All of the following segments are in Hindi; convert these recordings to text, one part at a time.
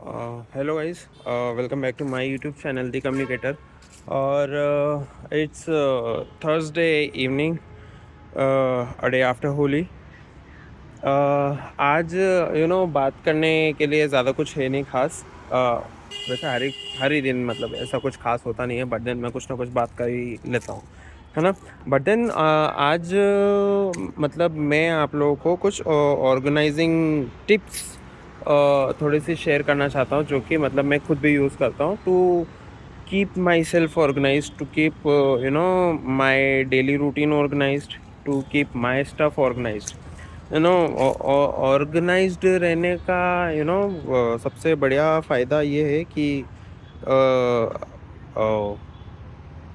Hello guys, welcome back to my YouTube channel the communicator. और it's Thursday evening, a day after Holi. आज बात करने के लिए ज़्यादा कुछ है नहीं खास। वैसे हर ही दिन मतलब ऐसा कुछ खास होता नहीं है, बट देन मैं कुछ ना कुछ बात कर ही लेता हूँ, है ना। बट देन आज मतलब मैं आप लोगों को कुछ ऑर्गेनाइजिंग टिप्स थोड़ी सी शेयर करना चाहता हूँ, जो कि मतलब मैं खुद भी यूज़ करता हूँ to keep myself organise, to keep my daily routine organised, to keep my stuff organised. You know organised रहने का सबसे बढ़िया फ़ायदा ये है कि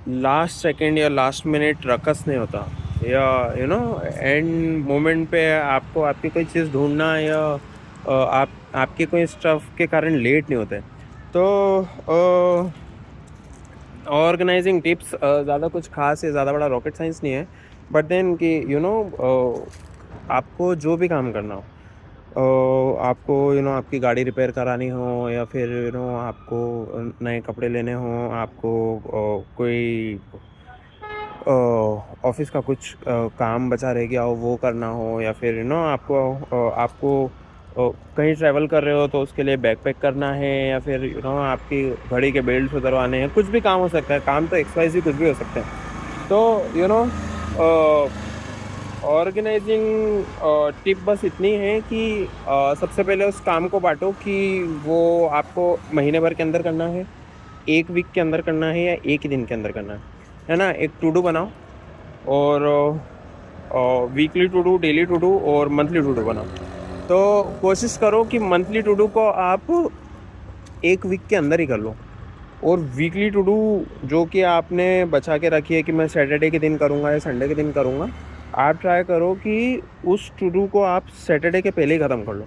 लास्ट सेकंड या लास्ट मिनट रकस नहीं होता, या एंड मोमेंट पे आपको आपकी कोई चीज़ ढूंढना या आप आपके कोई स्टफ के कारण लेट नहीं होते। तो ऑर्गेनाइजिंग टिप्स ज़्यादा कुछ खास है, ज़्यादा बड़ा रॉकेट साइंस नहीं है। बट देन कि आपको जो भी काम करना हो, आपको आपकी गाड़ी रिपेयर करानी हो, या फिर आपको नए कपड़े लेने हों, आपको कोई ऑफिस का कुछ काम बचा रह गया हो वो करना हो, या फिर आपको कहीं ट्रैवल कर रहे हो तो उसके लिए बैग पैक करना है, या फिर आपकी घड़ी के बेल्ट उतरवाने हैं, कुछ भी काम हो सकता है। काम तो एक्स वाई जी कुछ भी हो सकते हैं। तो ऑर्गेनाइजिंग टिप बस इतनी है कि सबसे पहले उस काम को बांटो कि वो आपको महीने भर के अंदर करना है, एक वीक के अंदर करना है, या एक ही दिन के अंदर करना है ना। एक टू डू बनाओ, और weekly to do, daily to do और मंथली टू डू बनाओ। तो कोशिश करो कि मंथली टू डू को आप एक वीक के अंदर ही कर लो, और वीकली टू डू जो कि आपने बचा के रखी है कि मैं सैटरडे के दिन करूँगा या संडे के दिन करूँगा, आप ट्राई करो कि उस टू डू को आप सैटरडे के पहले ही ख़त्म कर लो।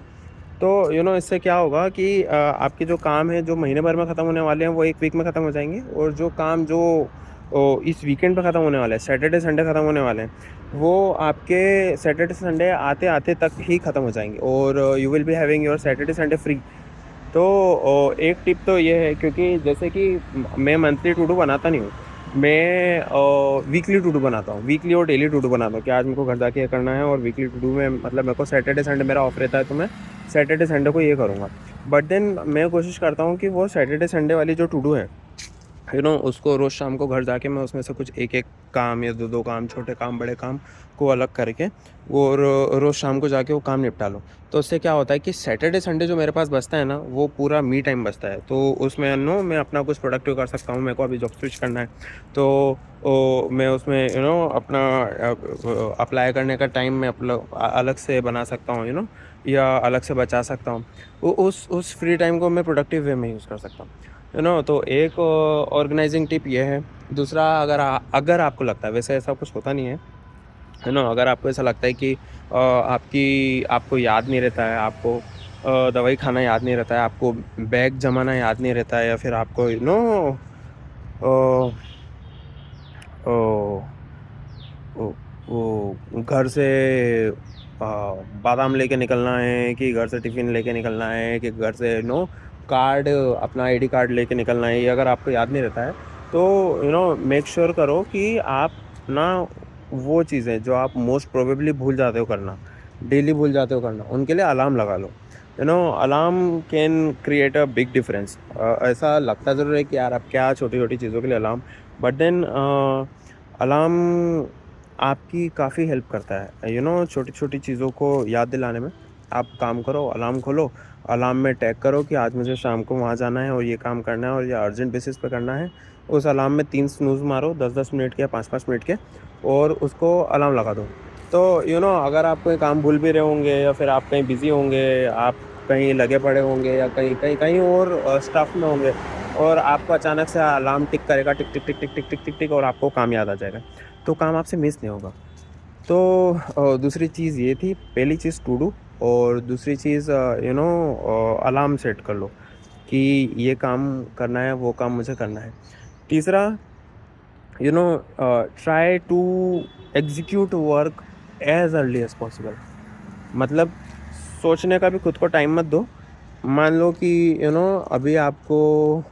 तो इससे क्या होगा कि आपके जो काम है जो महीने भर में ख़त्म होने वाले हैं वो एक वीक में ख़त्म हो जाएंगे, और जो काम जो इस वीकेंड पे ख़त्म होने वाले हैं, सैटरडे संडे ख़त्म होने वाले हैं, वो आपके सैटरडे संडे आते आते तक ही ख़त्म हो जाएंगे, और you will be having your Saturday Sunday free. तो एक टिप तो ये है, क्योंकि जैसे कि मैं मंथली टू डू बनाता नहीं हूँ, मैं वीकली टू डू बनाता हूँ, वीकली और डेली टू डू बनाता हूँ कि आज मेरे को घर जाके ये करना है। और वीकली टू डू में मतलब मेरे को सैटरडे संडे मेरा ऑफ रहता है, तो मैं सैटरडे संडे को ये करूँगा। बट देन मैं कोशिश करता हूँ कि वो सैटरडे संडे वाली जो टू डू है, उसको रोज़ शाम को घर जाके मैं उसमें से कुछ एक एक काम या दो दो काम, छोटे काम बड़े काम को अलग करके वो रोज़ शाम को जाके वो काम निपटा लो। तो उससे क्या होता है कि सैटरडे संडे जो मेरे पास बचता है ना, वो पूरा मी टाइम बचता है। तो उसमें मैं अपना कुछ प्रोडक्टिव कर सकता हूँ। मेरे को अभी जॉब स्विच करना है, तो मैं उसमें अपना अप्लाई करने का टाइम मैं अलग से बना सकता हूँ, या अलग से बचा सकता हूँ। उस फ्री टाइम को मैं प्रोडक्टिव वे में यूज़ कर सकता हूँ, तो एक ऑर्गेनाइजिंग टिप ये है। दूसरा, अगर आपको लगता है, वैसे ऐसा कुछ होता नहीं है ना, अगर आपको ऐसा लगता है कि आपको याद नहीं रहता है, आपको दवाई खाना याद नहीं रहता है, आपको बैग जमाना याद नहीं रहता है, या फिर आपको वो घर से बादाम लेके निकलना है, कि घर से टिफ़िन लेके निकलना है, कि घर से कार्ड, अपना आईडी कार्ड लेके निकलना है, ये अगर आपको याद नहीं रहता है, तो मेक श्योर करो कि आप ना वो चीज़ें जो आप मोस्ट प्रोबेबली भूल जाते हो करना, डेली भूल जाते हो करना, उनके लिए अलार्म लगा लो। Alarm can create a big difference. ऐसा लगता ज़रूर है कि यार अब क्या छोटी छोटी चीज़ों के लिए अलार्म, बट देन अलार्म आपकी काफ़ी हेल्प करता है, छोटी छोटी चीज़ों को याद दिलाने में। आप काम करो, अलार्म खोलो, अलार्म में टैग करो कि आज मुझे शाम को वहाँ जाना है और ये काम करना है और ये अर्जेंट बेसिस पे करना है। उस अलार्म में 3 स्नूज़ मारो, 10-10 मिनट के या 5-5 मिनट के, और उसको अलार्म लगा दो। तो अगर आप कोई काम भूल भी रहे होंगे, या फिर आप कहीं बिज़ी होंगे, आप कहीं लगे पड़े होंगे, या कहीं कहीं कहीं और स्टफ़ में होंगे, और आपको अचानक से अलार्म टिक करेगा, टिक टिक टिक टिक टिक टिक टिक टिक, और आपको काम याद आ जाएगा, तो काम आपसे मिस नहीं होगा। तो दूसरी चीज़ ये थी, पहली चीज़ टू डू, और दूसरी चीज़ अलार्म सेट कर लो कि ये काम करना है, वो काम मुझे करना है। तीसरा, try to execute work as early as possible. मतलब सोचने का भी खुद को टाइम मत दो, मान लो कि अभी आपको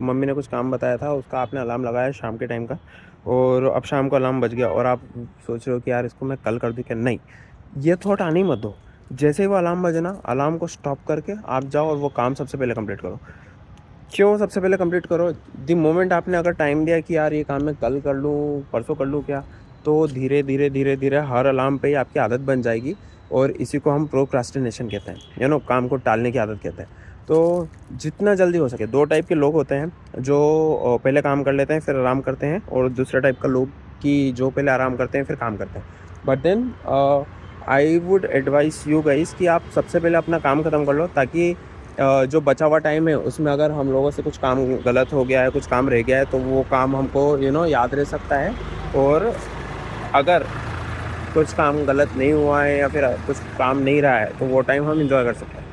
मम्मी ने कुछ काम बताया था, उसका आपने अलार्म लगाया शाम के टाइम का, और अब शाम को अलार्म बज गया और आप सोच रहे हो कि यार इसको मैं कल कर दूँ क्या? नहीं, ये थॉट आने ही मत दो। जैसे ही वो अलार्म बजे ना, अलार्म को स्टॉप करके आप जाओ और वो काम सबसे पहले कंप्लीट करो। क्यों सबसे पहले कंप्लीट करो? द मोमेंट आपने अगर टाइम दिया कि यार ये काम मैं कल कर लूँ, परसों कर लूँ क्या, तो धीरे धीरे धीरे धीरे हर अलार्म पे ही आपकी आदत बन जाएगी, और इसी को हम प्रोक्रास्टिनेशन कहते हैं, काम को टालने की आदत कहते हैं। तो जितना जल्दी हो सके, दो टाइप के लोग होते हैं, जो पहले काम कर लेते हैं फिर आराम करते हैं, और दूसरा टाइप का लोग कि जो पहले आराम करते हैं फिर काम करते हैं। But then I would advise you guys कि आप सबसे पहले अपना काम ख़त्म कर लो, ताकि जो बचा हुआ टाइम है उसमें अगर हम लोगों से कुछ काम गलत हो गया है, कुछ काम रह गया है, तो वो काम हमको याद रह सकता है। और अगर कुछ काम गलत नहीं हुआ है या फिर कुछ काम नहीं रहा है, तो वो टाइम हम इंजॉय कर सकते हैं।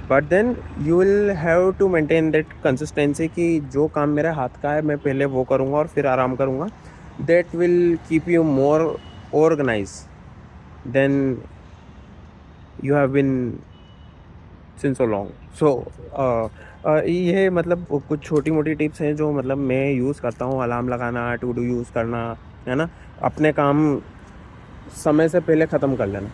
But then you will have to maintain that consistency कि जो काम मेरे हाथ का है मैं पहले वो करूँगा और फिर आराम करूँगा। That will keep you more organise then you have been since so long. So ये मतलब कुछ छोटी मोटी टिप्स हैं जो मतलब मैं यूज़ करता हूँ। अलार्म लगाना, टू डू यूज़ करना, है ना, अपने काम समय से पहले ख़त्म कर लेना।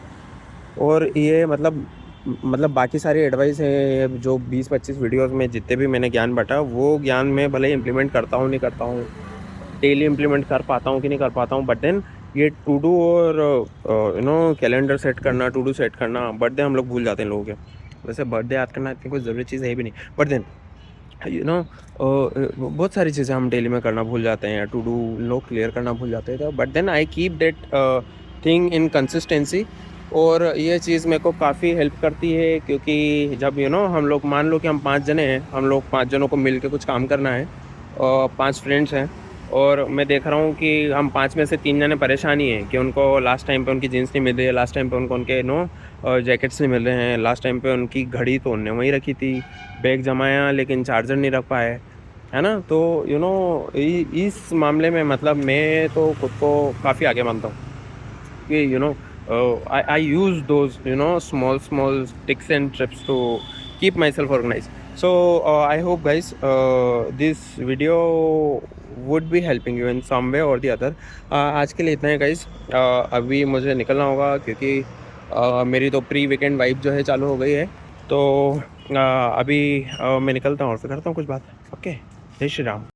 और ये मतलब बाकी सारी एडवाइस है जो 20-25 वीडियोस में जितने भी मैंने ज्ञान बांटा, वो ज्ञान मैं भले ही इम्प्लीमेंट करता हूँ नहीं करता हूँ, डेली इम्प्लीमेंट कर पाता हूँ कि नहीं कर पाता हूँ, बट देन ये टू डू और कैलेंडर सेट करना, टू डू सेट करना, बर्थडे हम लोग भूल जाते हैं लोगों के। वैसे बर्थडे याद करना इतनी कोई ज़रूरी चीज़ है भी नहीं, बट देन बहुत सारी चीज़ें हम डेली में करना भूल जाते हैं, टू डू लोग क्लियर करना भूल जाते हैं। तो but then I keep that thing in consistency, और ये चीज़ मेरे को काफ़ी हेल्प करती है, क्योंकि जब हम लोग, मान लो कि हम 5 जने हैं, हम लोग 5 जनों को मिल के कुछ काम करना है, और 5 फ्रेंड्स हैं, और मैं देख रहा हूँ कि हम 5 में से 3 जने परेशान ही हैं कि उनको लास्ट टाइम पे उनकी जीन्स नहीं मिल रही है, लास्ट टाइम पे उनको उनके जैकेट्स नहीं मिल रहे हैं, लास्ट टाइम पे उनकी घड़ी तो उनने वहीं रखी थी, बैग जमाया लेकिन चार्जर नहीं रख पाए, है ना। तो इस मामले में मतलब मैं तो खुद को काफ़ी आगे मानता हूँ कि I use those small tips and trips to keep myself organized. So I hope guys this video would be helping you in some way or the other. आज के लिए इतना है guys। अभी मुझे निकलना होगा क्योंकि मेरी तो प्री वीकेंड वाइब जो है चालू हो गई है। तो अभी मैं निकलता हूँ और फिर करता हूँ कुछ बात। ओके, जय श्री राम।